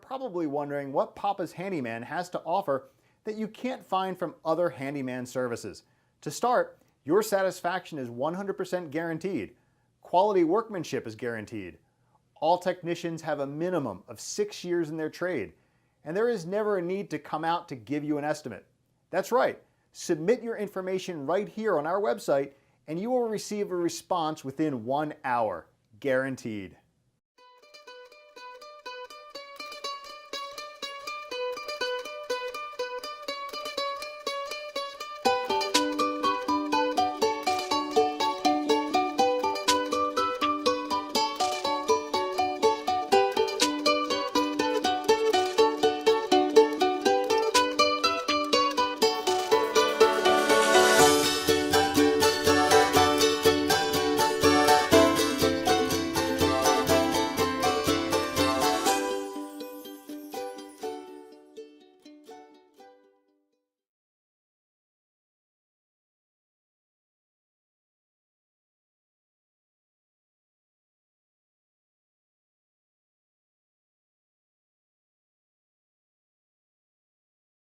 probably wondering what Papa's Handyman has to offer that you can't find from other handyman services. To start, your satisfaction is 100% guaranteed. Quality workmanship is guaranteed. All technicians have a minimum of 6 years in their trade, and there is never a need to come out to give you an estimate. That's right, submit your information right here on our website and you will receive a response within 1 hour, guaranteed.